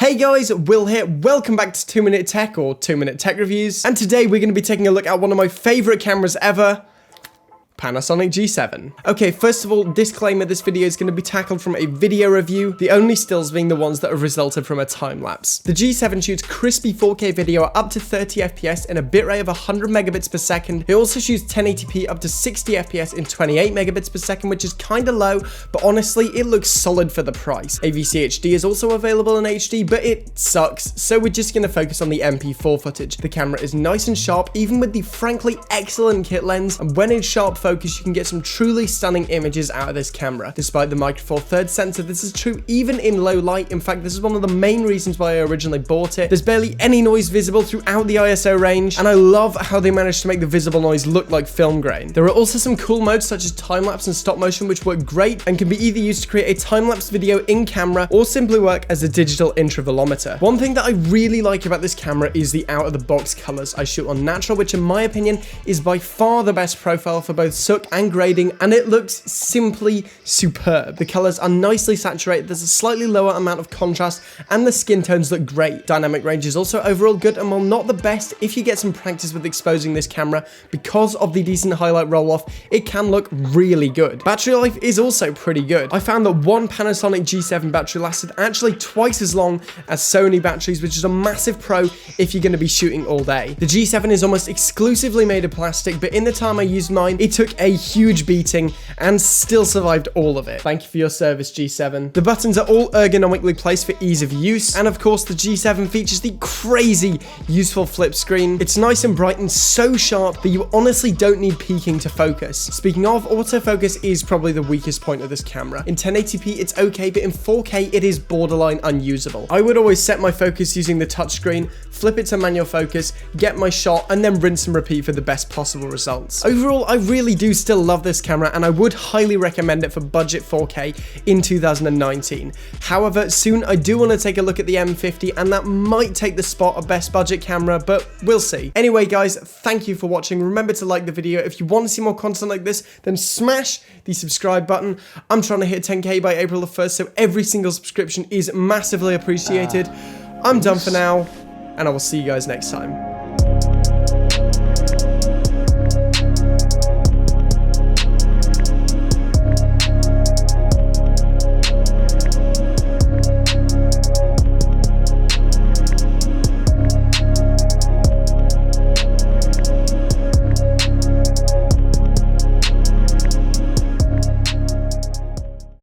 Hey guys, Will here, welcome back to 2 Minute Tech or 2 Minute Tech Reviews, and today we're going to be taking a look at one of my favourite cameras ever, Panasonic G7. Okay, first of all, disclaimer, this video is going to be tackled from a video review, the only stills being the ones that have resulted from a time-lapse. The G7 shoots crispy 4K video at up to 30 FPS in a bitrate of 100 megabits per second. It also shoots 1080p up to 60 FPS in 28 megabits per second, which is kinda low, but honestly, it looks solid for the price. AVC HD is also available in HD, but it sucks, so we're just gonna focus on the MP4 footage. The camera is nice and sharp, even with the frankly excellent kit lens, and when in sharp focus, you can get some truly stunning images out of this camera. Despite the Micro Four Thirds sensor, this is true even in low light. In fact, this is one of the main reasons why I originally bought it. There's barely any noise visible throughout the ISO range, and I love how they managed to make the visible noise look like film grain. There are also some cool modes such as time-lapse and stop motion which work great and can be either used to create a time-lapse video in camera or simply work as a digital intravolometer. One thing that I really like about this camera is the out-of-the-box colors. I shoot on natural, which in my opinion is by far the best profile for both sook and grading, and it looks simply superb. The colors are nicely saturated, there's a slightly lower amount of contrast, and the skin tones look great. Dynamic range is also overall good, and while not the best, if you get some practice with exposing this camera, because of the decent highlight roll-off, it can look really good. Battery life is also pretty good. I found that one Panasonic G7 battery lasted actually twice as long as Sony batteries, which is a massive pro if you're going to be shooting all day. The G7 is almost exclusively made of plastic, but in the time I used mine, it took a huge beating and still survived all of it. Thank you for your service, G7. The buttons are all ergonomically placed for ease of use, and of course the G7 features the crazy useful flip screen. It's nice and bright and so sharp that you honestly don't need peaking to focus. Speaking of, autofocus is probably the weakest point of this camera. In 1080p it's okay, but in 4K it is borderline unusable. I would always set my focus using the touchscreen, flip it to manual focus, get my shot, and then rinse and repeat for the best possible results. Overall, I really do still love this camera, and I would highly recommend it for budget 4K in 2019. However, soon I do want to take a look at the M50, and that might take the spot of best budget camera, but we'll see. Anyway guys, thank you for watching. Remember to like the video. If you want to see more content like this, then smash the subscribe button. I'm trying to hit 10K by April the 1st, so every single subscription is massively appreciated. I'm done for now, and I will see you guys next time.